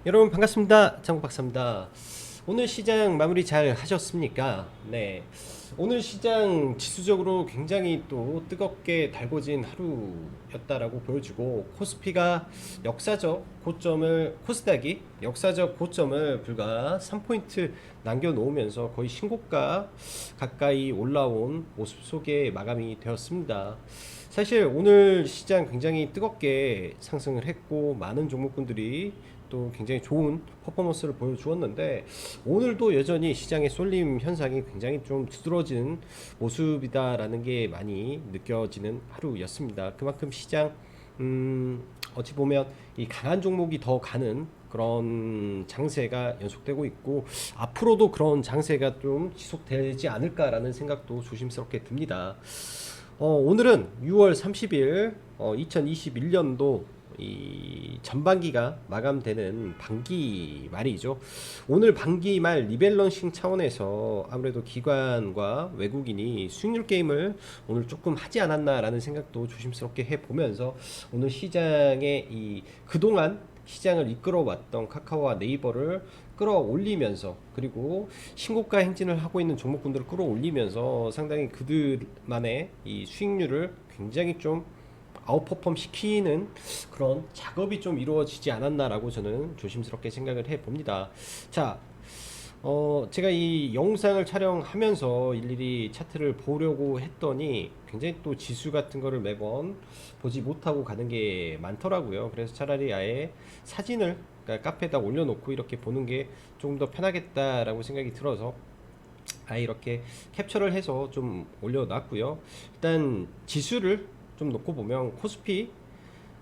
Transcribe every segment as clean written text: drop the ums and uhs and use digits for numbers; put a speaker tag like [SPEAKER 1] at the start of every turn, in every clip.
[SPEAKER 1] 여러분 반갑습니다. 장국박사입니다. 오늘 시장 마무리 잘 하셨습니까? 네. 오늘 시장 지수적으로 굉장히 또 뜨겁게 달궈진 하루였다라고 보여지고 코스피가 코스닥이 역사적 고점을 불과 3포인트 남겨놓으면서 거의 신고가 가까이 올라온 모습 속에 마감이 되었습니다. 사실 오늘 시장 굉장히 뜨겁게 상승을 했고 많은 종목군들이 또 굉장히 좋은 퍼포먼스를 보여주었는데 오늘도 여전히 시장의 쏠림 현상이 굉장히 좀 두드러지는 모습이다라는 게 많이 느껴지는 하루였습니다. 그만큼 시장 어찌 보면 이 강한 종목이 더 가는 그런 장세가 연속되고 있고 앞으로도 그런 장세가 좀 지속되지 않을까라는 생각도 조심스럽게 듭니다. 오늘은 6월 30일 2021년도 이 전반기가 마감되는 반기 말이죠. 오늘 반기 말 리밸런싱 차원에서 아무래도 기관과 외국인이 수익률 게임을 오늘 조금 하지 않았나라는 생각도 조심스럽게 해보면서 오늘 시장의 이 그동안 시장을 이끌어왔던 카카오와 네이버를 끌어올리면서 그리고 신고가 행진을 하고 있는 종목군들을 끌어올리면서 상당히 그들만의 이 수익률을 굉장히 좀 아웃퍼폼 시키는 그런 작업이 좀 이루어지지 않았나라고 저는 조심스럽게 생각을 해 봅니다. 자, 제가 이 영상을 촬영하면서 일일이 차트를 보려고 했더니 굉장히 또 지수 같은 거를 매번 보지 못하고 가는 게 많더라고요. 그래서 차라리 아예 사진을 그러니까 카페에다 올려놓고 이렇게 보는 게 조금 더 편하겠다라고 생각이 들어서 아예 이렇게 캡처를 해서 좀 올려놨고요. 일단 지수를 좀 놓고 보면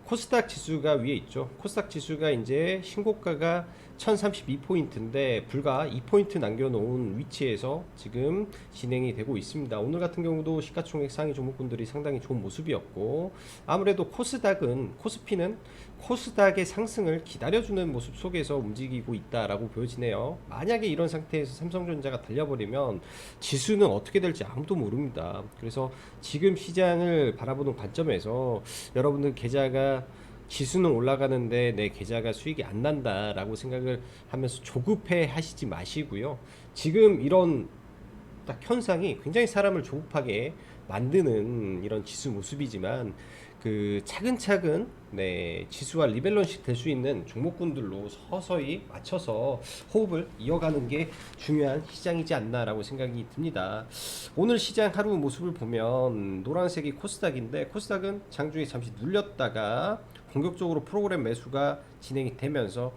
[SPEAKER 1] 코스닥 지수가 위에 있죠. 코스닥 지수가 이제 신고가가 1032포인트인데 불과 2포인트 남겨놓은 위치에서 지금 진행이 되고 있습니다. 오늘 같은 경우도 시가총액 상위 종목군들이 상당히 좋은 모습이었고 아무래도 코스피는 코스닥의 상승을 기다려주는 모습 속에서 움직이고 있다라고 보여지네요. 만약에 이런 상태에서 삼성전자가 달려버리면 지수는 어떻게 될지 아무도 모릅니다. 그래서 지금 시장을 바라보는 관점에서 여러분들 계좌가 지수는 올라가는데 내 계좌가 수익이 안 난다라고 생각을 하면서 조급해 하시지 마시고요. 지금 이런 딱 현상이 굉장히 사람을 조급하게 만드는 이런 지수 모습이지만 그 차근차근 지수와 리밸런싱 될 수 있는 종목군들로 서서히 맞춰서 호흡을 이어가는 게 중요한 시장이지 않나라고 생각이 듭니다. 오늘 시장 하루 모습을 보면 노란색이 코스닥인데 코스닥은 장중에 잠시 눌렸다가 공격적으로 프로그램 매수가 진행이 되면서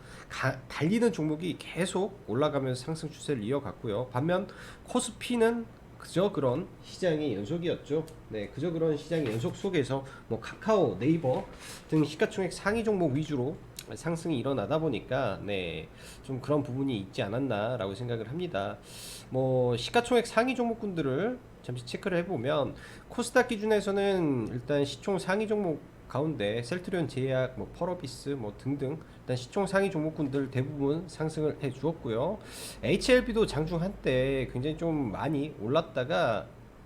[SPEAKER 1] 달리는 종목이 계속 올라가면서 상승 추세를 이어갔고요. 반면 코스피는 그저 그런 시장의 연속이었죠. 네, 그저 그런 시장의 연속 속에서 뭐 카카오, 네이버 등 시가총액 상위 종목 위주로 상승이 일어나다 보니까 좀 그런 부분이 있지 않았나라고 생각을 합니다. 뭐 시가총액 상위 종목군들을 잠시 체크를 해보면 코스닥 기준에서는 일단 시총 상위 종목 가운데 셀트리온 제약, 뭐 펄어비스 뭐 등등 일단 시총 상위 종목군들 대부분 상승을 해 주었고요. HLB도 장중 한때 굉장히 좀 많이 올랐다가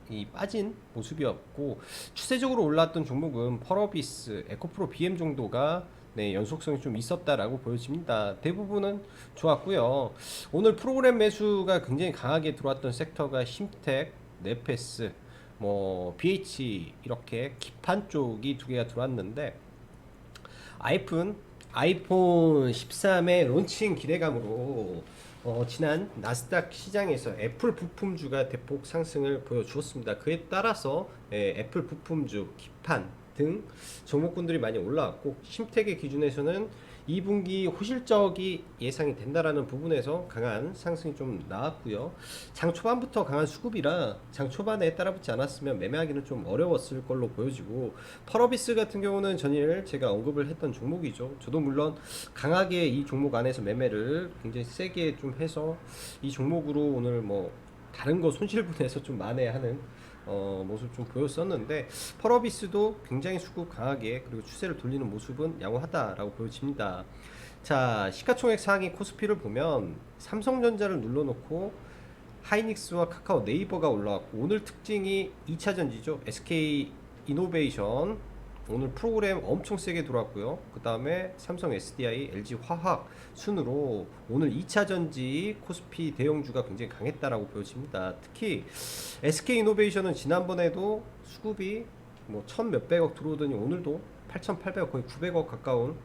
[SPEAKER 1] 이 빠진 모습이었고 추세적으로 올랐던 종목은 펄어비스, 에코프로 BM 정도가 연속성이 좀 있었다라고 보여집니다. 대부분은 좋았고요. 오늘 프로그램 매수가 굉장히 강하게 들어왔던 섹터가 심텍, 네페스, 뭐 BH 이렇게 기판 쪽이 두 개가 들어왔는데 아이폰 13의 론칭 기대감으로 지난 나스닥 시장에서 애플 부품주가 대폭 상승을 보여주었습니다. 그에 따라서 애플 부품주, 기판 등 종목군들이 많이 올라왔고 심택의 기준에서는 2분기 호실적이 예상이 된다라는 부분에서 강한 상승이 좀 나왔고요. 장 초반부터 강한 수급이라 장 초반에 따라붙지 않았으면 매매하기는 좀 어려웠을 걸로 보여지고 펄어비스 같은 경우는 전일 제가 언급을 했던 종목이죠. 저도 물론 강하게 이 종목 안에서 매매를 굉장히 세게 좀 해서 이 종목으로 오늘 뭐 다른 거 손실분해서 좀 만회하는 모습 좀 보였었는데 펄어비스도 굉장히 수급 강하게 그리고 추세를 돌리는 모습은 양호하다라고 보여집니다. 자, 시가총액 상위 코스피를 보면 삼성전자를 눌러놓고 하이닉스와 카카오 네이버가 올라왔고 오늘 특징이 2차 전지죠. SK 이노베이션 오늘 프로그램 엄청 세게 들어왔고요. 그 다음에 삼성 SDI, LG 화학 순으로 오늘 2차 전지 코스피 대형주가 굉장히 강했다라고 보여집니다. 특히 SK 이노베이션은 지난번에도 수급이 뭐 천 몇백억 들어오더니 오늘도 8,800억 거의 900억 가까운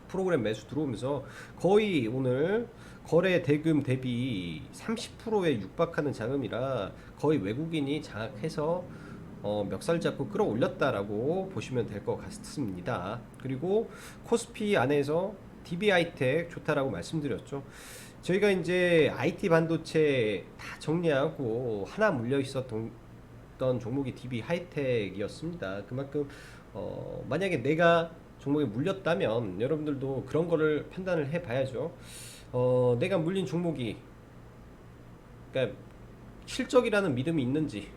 [SPEAKER 1] 프로그램 매수 들어오면서 거의 오늘 거래 대금 대비 30%에 육박하는 자금이라 거의 외국인이 장악해서 멱살 잡고 끌어올렸다라고 보시면 될 것 같습니다. 그리고 코스피 안에서 DB하이텍 좋다라고 말씀드렸죠. 저희가 이제 IT 반도체 다 정리하고 하나 물려 있었던 종목이 DB하이텍이었습니다. 그만큼 만약에 내가 종목에 물렸다면 여러분들도 그런 거를 판단을 해 봐야죠. 내가 물린 종목이 그러니까 실적이라는 믿음이 있는지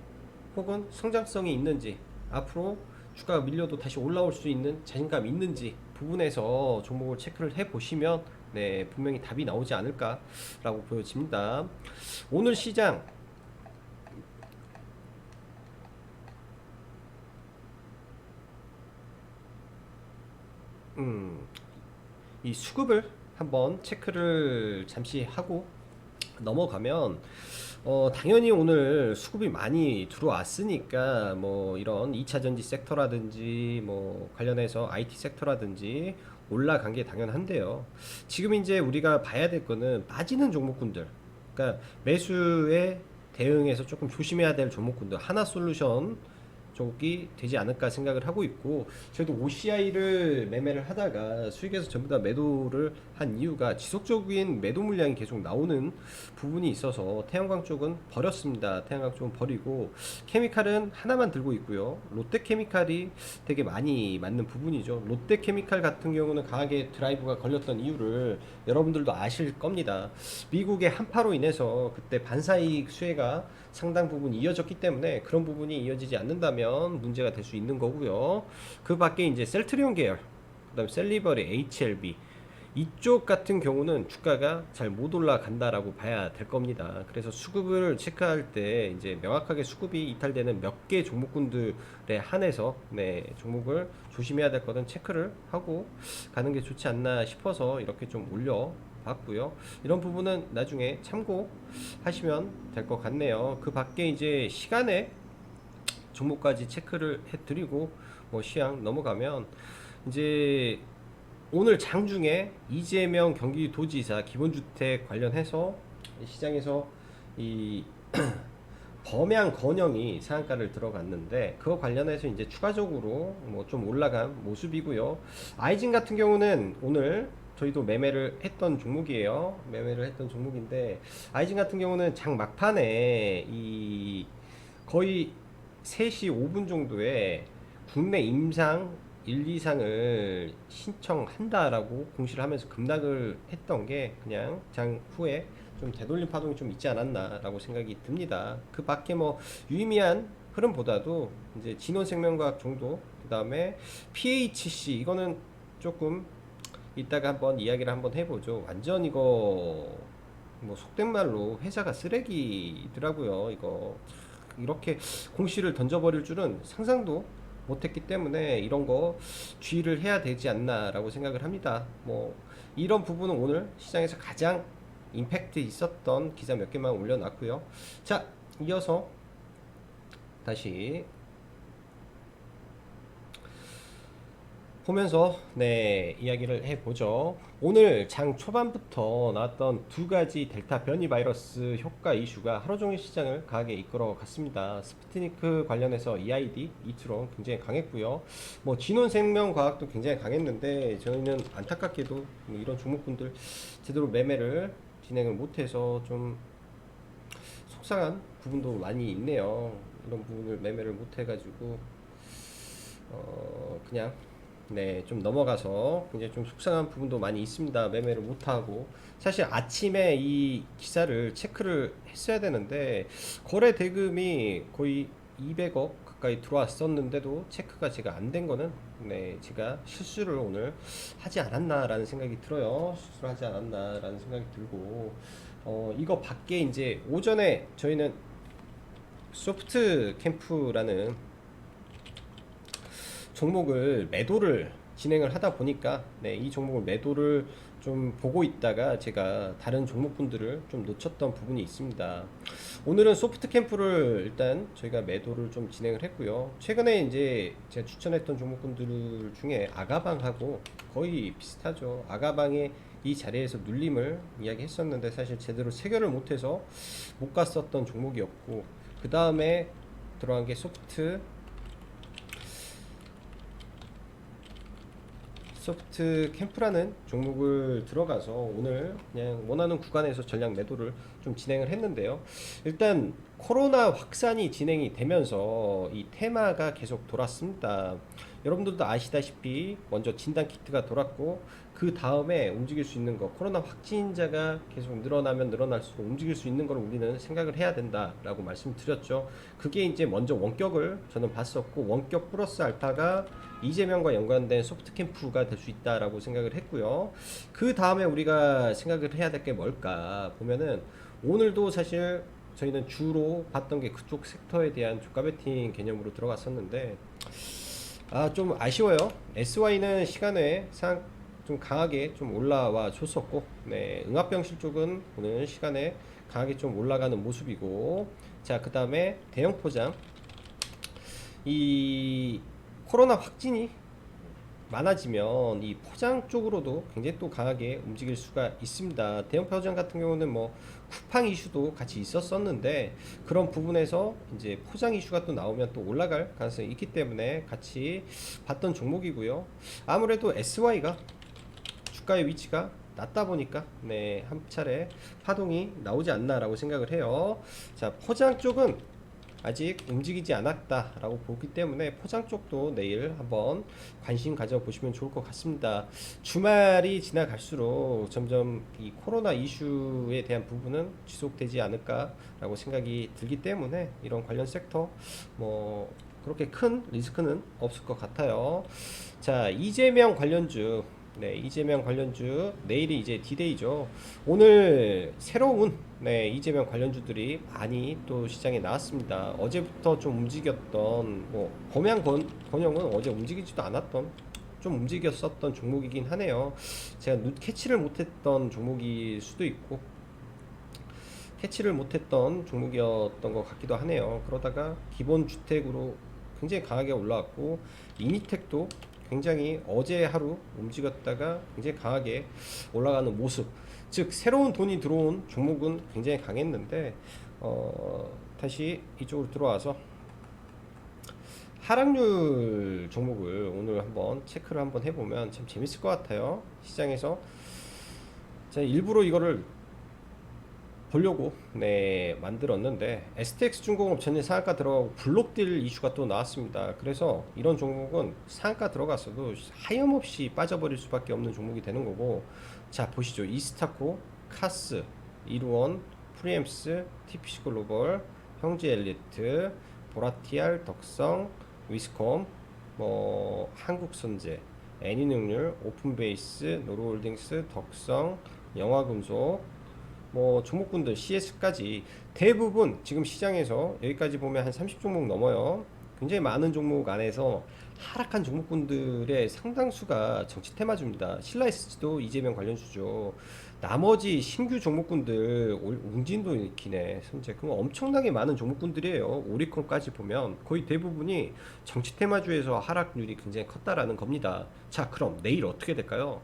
[SPEAKER 1] 혹은 성장성이 있는지 앞으로 주가가 밀려도 다시 올라올 수 있는 자신감이 있는지 부분에서 종목을 체크를 해 보시면 네, 분명히 답이 나오지 않을까라고 보여집니다. 오늘 시장 이 수급을 한번 체크를 잠시 하고 넘어가면 당연히 오늘 수급이 많이 들어왔으니까 뭐 이런 2차 전지 섹터라든지 뭐 관련해서 IT 섹터라든지 올라간 게 당연한데요. 지금 이제 우리가 봐야 될 거는 빠지는 종목군들, 그러니까 매수에 대응해서 조금 조심해야 될 종목군들, 하나솔루션 쪽이 되지 않을까 생각을 하고 있고, 저희도 OCI를 매매를 하다가 수익에서 전부 다 매도를 한 이유가 지속적인 매도 물량이 계속 나오는 부분이 있어서 태양광 쪽은 버렸습니다. 태양광 쪽은 버리고 케미칼은 하나만 들고 있고요. 롯데케미칼이 되게 많이 맞는 부분이죠. 롯데케미칼 같은 경우는 강하게 드라이브가 걸렸던 이유를 여러분들도 아실 겁니다. 미국의 한파로 인해서 그때 반사이익 수혜가 상당 부분 이어졌기 때문에 그런 부분이 이어지지 않는다면 문제가 될 수 있는 거고요. 그 밖에 이제 셀트리온 계열, 그 다음 셀리버리, HLB 이쪽 같은 경우는 주가가 잘 못 올라간다라고 봐야 될 겁니다. 그래서 수급을 체크할 때 이제 명확하게 수급이 이탈되는 몇 개 종목군들에 한해서 네, 종목을 조심해야 될 거는 체크를 하고 가는 게 좋지 않나 싶어서 이렇게 좀 올려 봤고요. 이런 부분은 나중에 참고하시면 될 것 같네요. 그 밖에 이제 시간에 종목까지 체크를 해드리고 뭐 시황 넘어가면 이제 오늘 장중에 이재명 경기도지사 기본주택 관련해서 시장에서 이 범양 건영이 상한가를 들어갔는데 그거 관련해서 이제 추가적으로 뭐 좀 올라간 모습이고요. 아이진 같은 경우는 오늘 저희도 매매를 했던 종목이에요. 매매를 했던 종목인데 아이진 같은 경우는 장 막판에 이 거의 3시 5분 정도에 국내 임상 1, 2상을 신청한다라고 공시를 하면서 급락을 했던 게 그냥 장 후에 좀 되돌림 파동이 좀 있지 않았나라고 생각이 듭니다. 그 밖에 뭐 유의미한 흐름보다도 이제 진원생명과학 정도, 그 다음에 PHC 이거는 조금 이따가 한번 이야기를 한번 해보죠. 완전 이거 뭐 속된 말로 회사가 쓰레기더라고요. 이거 이렇게 공시를 던져버릴 줄은 상상도 못했기 때문에 이런 거 주의를 해야 되지 않나라고 생각을 합니다. 뭐 이런 부분은 오늘 시장에서 가장 임팩트 있었던 기사 몇 개만 올려놨고요. 자, 이어서 다시 보면서 네, 이야기를 해보죠. 오늘 장 초반부터 나왔던 두 가지 델타 변이 바이러스 효과 이슈가 하루 종일 시장을 강하게 이끌어 갔습니다. 스푸트니크 관련해서 EID, 이트론 굉장히 강했고요. 뭐 진원생명과학도 굉장히 강했는데 저희는 안타깝게도 이런 종목군들 제대로 매매를 진행을 못해서 좀 속상한 부분도 많이 있네요. 이런 부분을 매매를 못해가지고 그냥 네, 좀 넘어가서 굉장히 좀 속상한 부분도 많이 있습니다. 매매를 못하고. 사실 아침에 이 기사를 체크를 했어야 되는데, 거래 대금이 거의 200억 가까이 들어왔었는데도 체크가 제가 안 된 거는, 네, 제가 실수를 오늘 하지 않았나라는 생각이 들어요. 실수를 하지 않았나라는 생각이 들고, 이거 밖에 이제 오전에 저희는 소프트 캠프라는 종목을 매도를 진행을 하다 보니까 이 종목을 매도를 좀 보고 있다가 제가 다른 종목분들을 좀 놓쳤던 부분이 있습니다. 오늘은 소프트 캠프를 일단 저희가 매도를 좀 진행을 했고요. 최근에 이제 제가 추천했던 종목분들 중에 아가방하고 거의 비슷하죠. 아가방의 이 자리에서 눌림을 이야기했었는데 사실 제대로 체결을 못해서 못 갔었던 종목이었고, 그 다음에 들어간 게 소프트 캠프라는 종목을 들어가서 오늘 그냥 원하는 구간에서 전략 매도를 좀 진행을 했는데요. 일단 코로나 확산이 진행이 되면서 이 테마가 계속 돌았습니다. 여러분들도 아시다시피 먼저 진단 키트가 돌았고, 그 다음에 움직일 수 있는 거, 코로나 확진자가 계속 늘어나면 늘어날수록 움직일 수 있는 걸 우리는 생각을 해야 된다라고 말씀드렸죠. 그게 이제 먼저 원격을 저는 봤었고, 원격 플러스 알파가 이재명과 연관된 소프트 캠프가 될 수 있다라고 생각을 했고요. 그 다음에 우리가 생각을 해야 될 게 뭘까 보면은, 오늘도 사실 저희는 주로 봤던 게 그쪽 섹터에 대한 주가 베팅 개념으로 들어갔었는데, 좀 아쉬워요. SY는 시간에 좀 강하게 좀 올라와 줬었고, 응압병실 쪽은 오늘 시간에 강하게 좀 올라가는 모습이고, 자, 그 다음에 대형 포장. 이 코로나 확진이 많아지면 이 포장 쪽으로도 굉장히 또 강하게 움직일 수가 있습니다. 대형 포장 같은 경우는 뭐 쿠팡 이슈도 같이 있었었는데, 그런 부분에서 이제 포장 이슈가 또 나오면 또 올라갈 가능성이 있기 때문에 같이 봤던 종목이고요. 아무래도 SY가 주가의 위치가 낮다 보니까 한 차례 파동이 나오지 않나라고 생각을 해요. 자, 포장 쪽은 아직 움직이지 않았다라고 보기 때문에 포장 쪽도 내일 한번 관심 가져보시면 좋을 것 같습니다. 주말이 지나갈수록 점점 이 코로나 이슈에 대한 부분은 지속되지 않을까라고 생각이 들기 때문에 이런 관련 섹터 뭐 그렇게 큰 리스크는 없을 것 같아요. 자, 이재명 관련주. 이재명 관련주 내일이 이제 디데이죠. 오늘 새로운 이재명 관련주들이 많이 또 시장에 나왔습니다. 어제부터 좀 움직였던 뭐 범양건영은 어제 움직이지도 않았던, 좀 움직였었던 종목이긴 하네요. 제가 캐치를 못했던 종목일 수도 있고, 캐치를 못했던 종목이었던 것 같기도 하네요. 그러다가 기본주택으로 굉장히 강하게 올라왔고, 이니텍도 굉장히 어제 하루 움직였다가 굉장히 강하게 올라가는 모습, 즉 새로운 돈이 들어온 종목은 굉장히 강했는데 다시 이쪽으로 들어와서 하락률 종목을 오늘 한번 체크를 한번 해보면 참 재밌을 것 같아요. 시장에서 제가 일부러 이거를 보려고 만들었는데, STX 중공업 전일 상한가 들어가고 블록딜 이슈가 또 나왔습니다. 그래서 이런 종목은 상한가 들어갔어도 하염없이 빠져버릴 수밖에 없는 종목이 되는 거고, 자 보시죠. 이스타코, 카스, 이루원, 프리엠스, TPC 글로벌, 형제 엘리트, 보라티알, 덕성, 위스콤, 뭐 한국선제, 애니능률, 오픈베이스, 노르홀딩스, 덕성, 영화금속, 뭐 종목군들 CS까지 대부분 지금 시장에서 여기까지 보면 한 30종목 넘어요. 굉장히 많은 종목 안에서 하락한 종목군들의 상당수가 정치 테마주입니다. 신라SG도 이재명 관련주죠. 나머지 신규 종목군들 웅진도 기네, 선제, 그건 엄청나게 많은 종목군들이에요. 오리콘까지 보면 거의 대부분이 정치 테마주에서 하락률이 굉장히 컸다라는 겁니다. 자, 그럼 내일 어떻게 될까요?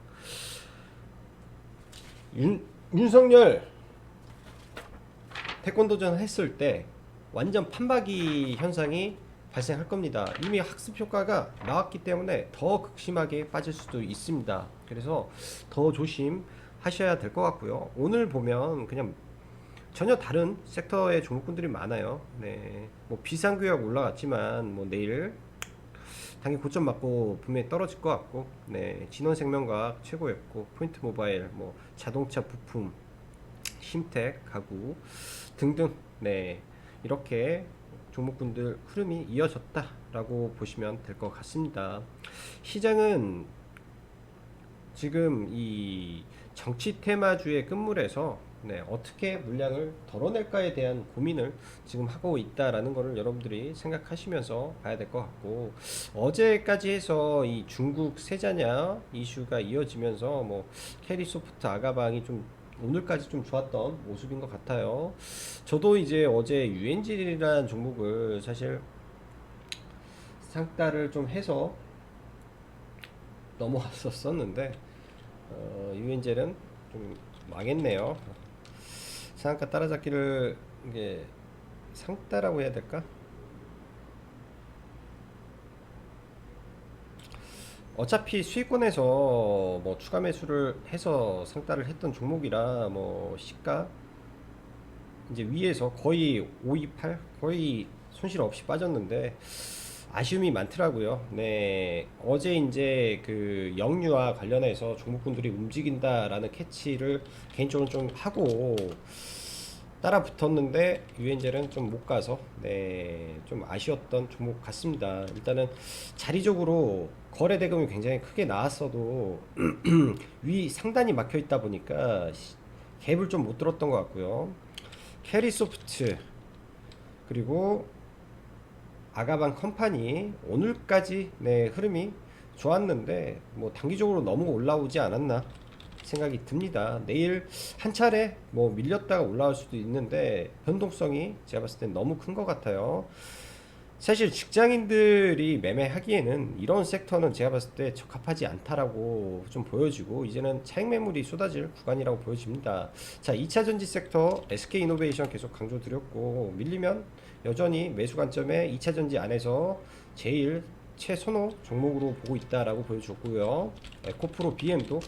[SPEAKER 1] 윤석열 태권도전 했을 때 완전 판박이 현상이 발생할 겁니다. 이미 학습 효과가 나왔기 때문에 더 극심하게 빠질 수도 있습니다. 그래서 더 조심하셔야 될 것 같고요. 오늘 보면 그냥 전혀 다른 섹터의 종목군들이 많아요. 뭐 비상규약 올라갔지만 뭐 내일 당연히 고점 맞고 분명히 떨어질 것 같고, 진원생명과학 최고였고, 포인트 모바일, 뭐 자동차 부품, 심텍, 가구 등등, 이렇게 종목군들 흐름이 이어졌다라고 보시면 될 것 같습니다. 시장은 지금 이 정치 테마주의 끝물에서 네, 어떻게 물량을 덜어낼까에 대한 고민을 지금 하고 있다라는 거를 여러분들이 생각하시면서 봐야 될 것 같고, 어제까지 해서 이 중국 세자냐 이슈가 이어지면서 뭐 캐리소프트 아가방이 좀 오늘까지 좀 좋았던 모습인 것 같아요. 저도 이제 어제 유엔질이라는 종목을 사실 상따를 좀 해서 넘어왔었는데 유엔젤은 좀 망했네요. 상한가 따라잡기를 이게 상따라고 해야 될까? 어차피 수익권에서 뭐 추가 매수를 해서 상따를 했던 종목이라 뭐 시가 이제 위에서 거의 528 거의 손실 없이 빠졌는데 아쉬움이 많더라고요. 네, 어제 이제 그 영유아 관련해서 종목군들이 움직인다라는 캐치를 개인적으로 좀 하고 따라 붙었는데 유엔젤은 좀 못 가서 네, 좀 아쉬웠던 종목 같습니다. 일단은 자리적으로 거래 대금이 굉장히 크게 나왔어도 위 상단이 막혀 있다 보니까 갭을 좀 못 들었던 것 같고요. 캐리소프트 그리고 아가방 컴퍼니 오늘까지 네, 흐름이 좋았는데 뭐 단기적으로 너무 올라오지 않았나 생각이 듭니다. 내일 한 차례 뭐 밀렸다가 올라올 수도 있는데 변동성이 제가 봤을 땐 너무 큰 것 같아요. 사실 직장인들이 매매하기에는 이런 섹터는 제가 봤을 때 적합하지 않다라고 좀 보여지고 이제는 차익 매물이 쏟아질 구간이라고 보여집니다. 자, 2차 전지 섹터 SK이노베이션 계속 강조드렸고 밀리면 여전히 매수 관점에 2차 전지 안에서 제일 최선호 종목으로 보고 있다라고 보여줬고요. 에코프로 BM도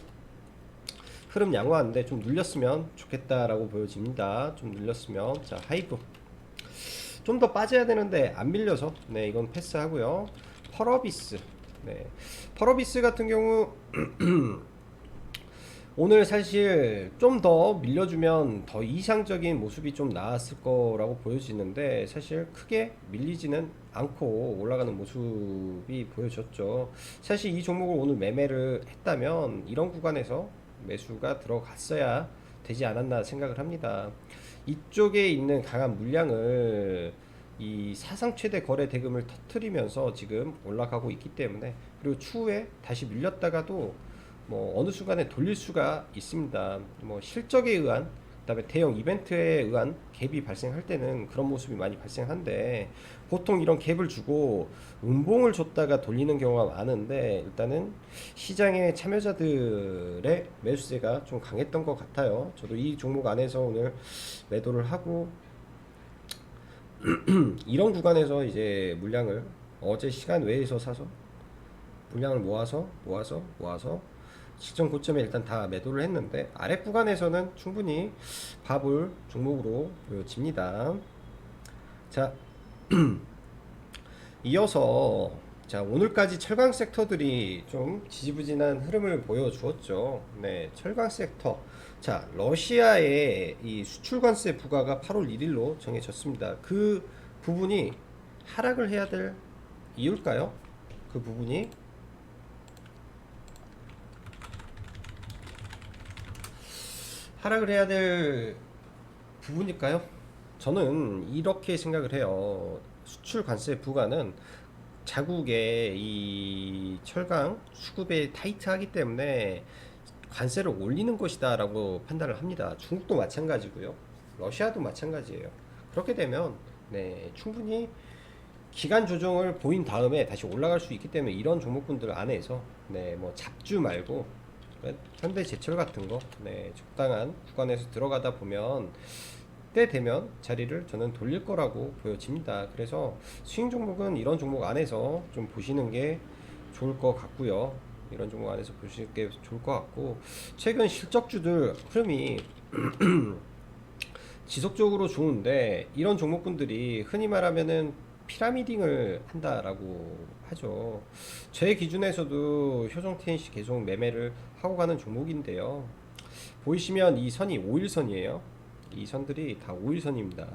[SPEAKER 1] 흐름 양호한데 좀 눌렸으면 좋겠다라고 보여집니다. 좀 눌렸으면. 자, 하이브 좀 더 빠져야 되는데 안 밀려서 네, 이건 패스하고요. 펄어비스 네, 펄어비스 같은 경우 오늘 사실 좀 더 밀려주면 더 이상적인 모습이 좀 나왔을 거라고 보여지는데 사실 크게 밀리지는 않고 올라가는 모습이 보여졌죠. 사실 이 종목을 오늘 매매를 했다면 이런 구간에서 매수가 들어갔어야 되지 않았나 생각을 합니다. 이쪽에 있는 강한 물량을 이 사상 최대 거래 대금을 터트리면서 지금 올라가고 있기 때문에 그리고 추후에 다시 밀렸다가도 뭐 어느 순간에 돌릴 수가 있습니다. 뭐 실적에 의한 그다음에 대형 이벤트에 의한 갭이 발생할 때는 그런 모습이 많이 발생한데 보통 이런 갭을 주고 음봉을 줬다가 돌리는 경우가 많은데 일단은 시장의 참여자들의 매수세가 좀 강했던 것 같아요. 저도 이 종목 안에서 오늘 매도를 하고 이런 구간에서 이제 물량을 어제 시간 외에서 사서 물량을 모아서 시점 고점에 일단 다 매도를 했는데 아래 구간에서는 충분히 봐볼 종목으로 보여집니다. 자, 이어서 자, 오늘까지 철강 섹터들이 좀 지지부진한 흐름을 보여주었죠. 네, 철강 섹터. 자, 러시아의 이 수출 관세 부과가 8월 1일로 정해졌습니다. 그 부분이 하락을 해야 될 이유일까요? 그 부분이 하락을 해야 될 부분일까요? 저는 이렇게 생각을 해요. 수출 관세 부과는 자국의 이 철강 수급에 타이트하기 때문에 관세를 올리는 것이다라고 판단을 합니다. 중국도 마찬가지고요. 러시아도 마찬가지예요. 그렇게 되면 네, 충분히 기간 조정을 보인 다음에 다시 올라갈 수 있기 때문에 이런 종목군들 안에서 네, 뭐 잡주 말고 현대제철 같은 거 네, 적당한 구간에서 들어가다 보면 때 되면 자리를 저는 돌릴 거라고 보여집니다. 그래서 스윙 종목은 이런 종목 안에서 좀 보시는 게 좋을 것 같고요. 이런 종목 안에서 보시는 게 좋을 것 같고 최근 실적주들 흐름이 지속적으로 좋은데 이런 종목군들이 흔히 말하면은 피라미딩을 한다라고 하죠. 제 기준에서도 효성 TNC 계속 매매를 하고 가는 종목인데요. 보이시면 이 선이 5일선이에요. 이 선들이 다 5일선입니다.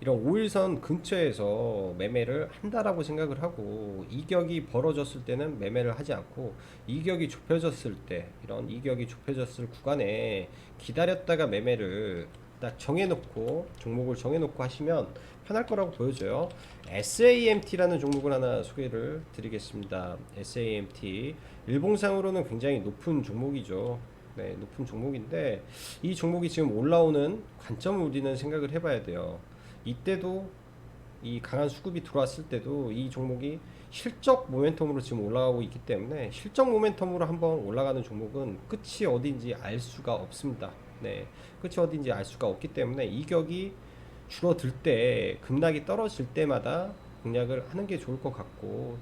[SPEAKER 1] 이런 5일선 근처에서 매매를 한다라고 생각을 하고, 이격이 벌어졌을 때는 매매를 하지 않고, 이격이 좁혀졌을 때, 이런 이격이 좁혀졌을 구간에 기다렸다가 매매를 딱 정해놓고, 종목을 정해놓고 하시면 편할 거라고 보여져요. SAMT라는 종목을 하나 소개를 드리겠습니다. SAMT 일봉상으로는 굉장히 높은 종목이죠. 네, 높은 종목인데 이 종목이 지금 올라오는 관점을 우리는 생각을 해봐야 돼요. 이때도 이 강한 수급이 들어왔을 때도 이 종목이 실적 모멘텀으로 지금 올라가고 있기 때문에, 실적 모멘텀으로 한번 올라가는 종목은 끝이 어딘지 알 수가 없습니다. 네, 끝이 어딘지 알 수가 없기 때문에 이격이 줄어들 때, 급락이 떨어질 때마다 공략을 하는 게 좋을 것 같고,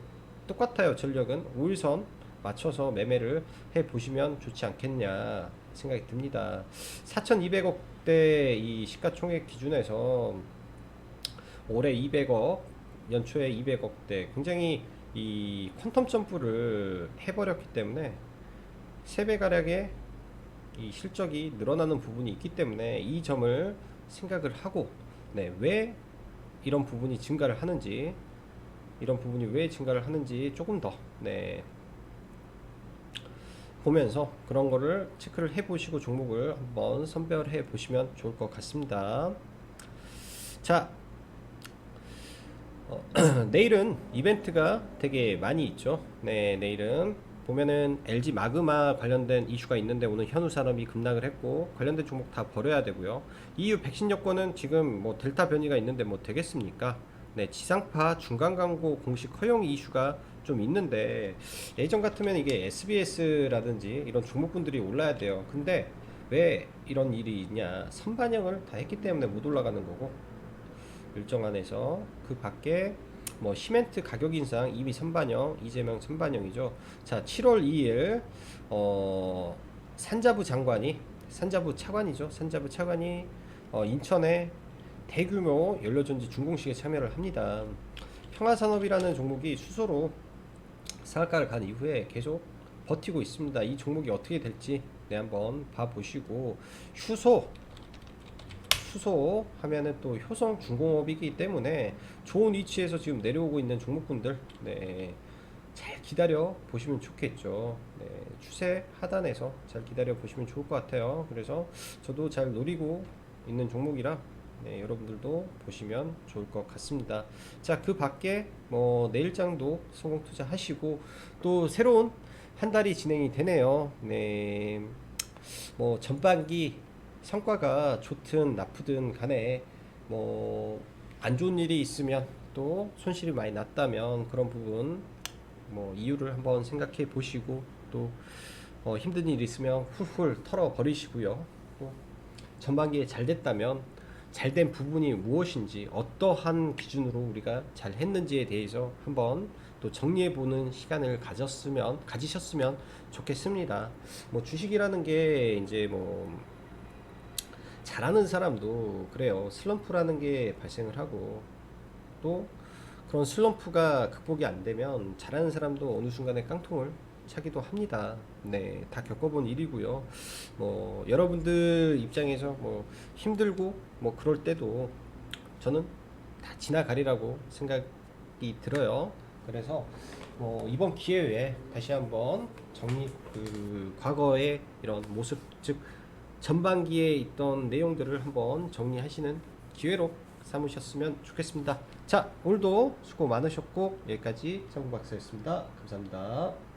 [SPEAKER 1] 똑같아요. 전력은 5일선 맞춰서 매매를 해 보시면 좋지 않겠냐 생각이 듭니다. 4,200억대 이 시가총액 기준에서 올해 200억, 연초에 200억대, 굉장히 이 퀀텀 점프를 해버렸기 때문에 3배 가량의 이 실적이 늘어나는 부분이 있기 때문에 이 점을 생각을 하고, 네, 왜 이런 부분이 증가를 하는지, 이런 부분이 왜 증가를 하는지 조금 더, 네, 보면서 그런 거를 체크를 해 보시고 종목을 한번 선별해 보시면 좋을 것 같습니다. 자, 내일은 이벤트가 되게 많이 있죠. 네, 내일은 보면은 LG 마그마 관련된 이슈가 있는데 오늘 현우산업이 급락을 했고, 관련된 종목 다 버려야 되고요. EU 백신 여권은 지금 뭐 델타 변이가 있는데 뭐 되겠습니까? 네, 지상파 중간 광고 공식 허용 이슈가 좀 있는데, 예전 같으면 이게 SBS라든지 이런 종목군들이 올라야 돼요. 근데 왜 이런 일이 있냐? 선반영을 다 했기 때문에 못 올라가는 거고, 일정 안에서 그 밖에 뭐 시멘트 가격 인상 이미 선반영, 이재명 선반영이죠. 자, 7월 2일 산자부 장관이, 산자부 차관이죠. 산자부 차관이 인천에 대규모 연료전지 준공식에 참여를 합니다. 평화산업이라는 종목이 수소로 상한가를 간 이후에 계속 버티고 있습니다. 이 종목이 어떻게 될지 네, 한번 봐보시고, 수소 하면은 또 효성 중공업이기 때문에 좋은 위치에서 지금 내려오고 있는 종목군들, 네, 잘 기다려 보시면 좋겠죠. 네, 추세 하단에서 잘 기다려 보시면 좋을 것 같아요. 그래서 저도 잘 노리고 있는 종목이라, 네, 여러분들도 보시면 좋을 것 같습니다. 자, 그 밖에 뭐 내일장도 성공 투자하시고, 또 새로운 한 달이 진행이 되네요. 네, 뭐 전반기 성과가 좋든 나쁘든 간에 뭐 안 좋은 일이 있으면, 또 손실이 많이 났다면 그런 부분 뭐 이유를 한번 생각해 보시고, 또 힘든 일 있으면 훌훌 털어 버리시고요. 또 전반기에 잘 됐다면 잘된 부분이 무엇인지, 어떠한 기준으로 우리가 잘 했는지에 대해서 한번 또 정리해 보는 시간을 가지셨으면 좋겠습니다. 뭐 주식이라는 게 이제 뭐 잘하는 사람도 그래요. 슬럼프라는 게 발생을 하고, 또 그런 슬럼프가 극복이 안 되면 잘하는 사람도 어느 순간에 깡통을 차기도 합니다. 네, 다 겪어본 일이고요. 뭐 여러분들 입장에서 뭐 힘들고 뭐 그럴 때도 저는 다 지나가리라고 생각이 들어요. 그래서 뭐 이번 기회에 다시 한번 과거의 이런 모습, 즉 전반기에 있던 내용들을 한번 정리하시는 기회로 삼으셨으면 좋겠습니다. 자, 오늘도 수고 많으셨고 여기까지 성공박사였습니다. 감사합니다.